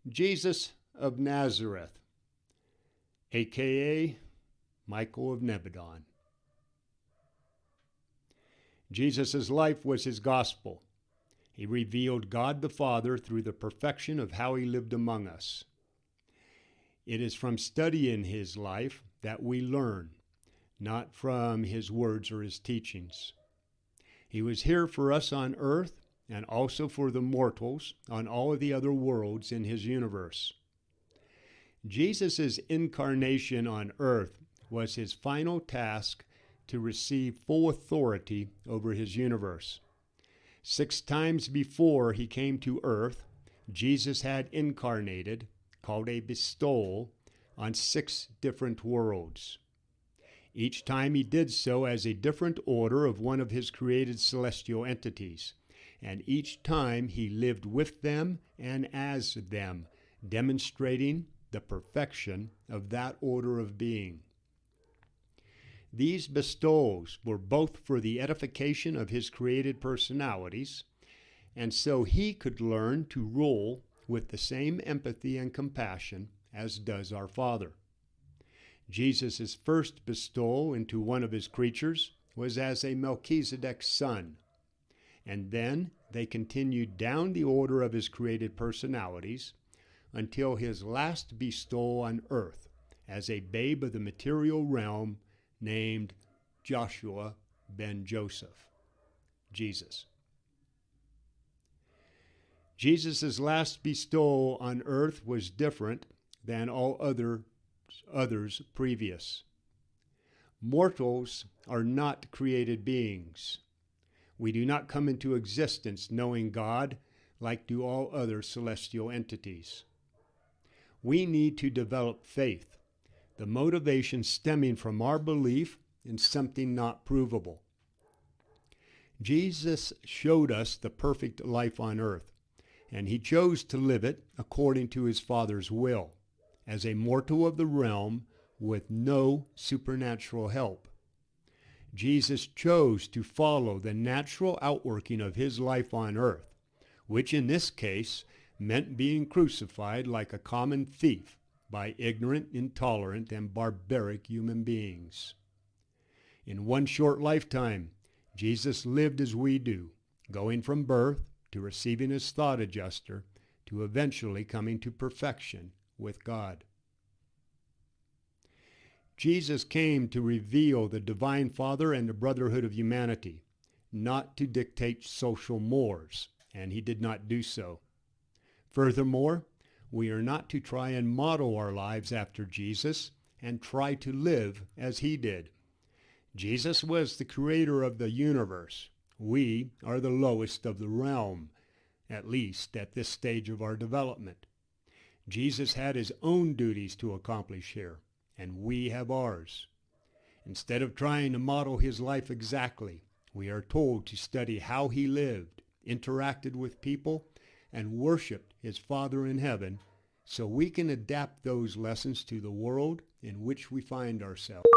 Jesus of Nazareth, a.k.a. Michael of Nebadon. Jesus' life was his gospel. He revealed God the Father through the perfection of how he lived among us. It is from studying his life that we learn, not from his words or his teachings. He was here for us on earth and also for the mortals on all of the other worlds in his universe. Jesus' incarnation on earth was his final task to receive full authority over his universe. 6 times before he came to earth, Jesus had incarnated, called a bestowal, on 6 different worlds. Each time he did so as a different order of one of his created celestial entities, and each time he lived with them and as them, demonstrating the perfection of that order of being. These bestowals were both for the edification of his created personalities, and so he could learn to rule with the same empathy and compassion as does our Father. Jesus' first bestowal into one of his creatures was as a Melchizedek's son, and then they continued down the order of his created personalities until his last bestowal on earth as a babe of the material realm named Joshua ben Joseph, Jesus. Jesus' last bestowal on earth was different than all others previous. Mortals are not created beings. We do not come into existence knowing God like do all other celestial entities. We need to develop faith, the motivation stemming from our belief in something not provable. Jesus showed us the perfect life on earth, and he chose to live it according to his Father's will, as a mortal of the realm with no supernatural help. Jesus chose to follow the natural outworking of his life on earth, which in this case meant being crucified like a common thief by ignorant, intolerant, and barbaric human beings. In one short lifetime, Jesus lived as we do, going from birth to receiving his thought adjuster to eventually coming to perfection with God. Jesus came to reveal the Divine Father and the brotherhood of humanity, not to dictate social mores, and he did not do so. Furthermore, we are not to try and model our lives after Jesus and try to live as he did. Jesus was the creator of the universe. We are the lowest of the realm, at least at this stage of our development. Jesus had his own duties to accomplish here, and we have ours. Instead of trying to model his life exactly, we are told to study how he lived, interacted with people, and worshiped his Father in heaven so we can adapt those lessons to the world in which we find ourselves.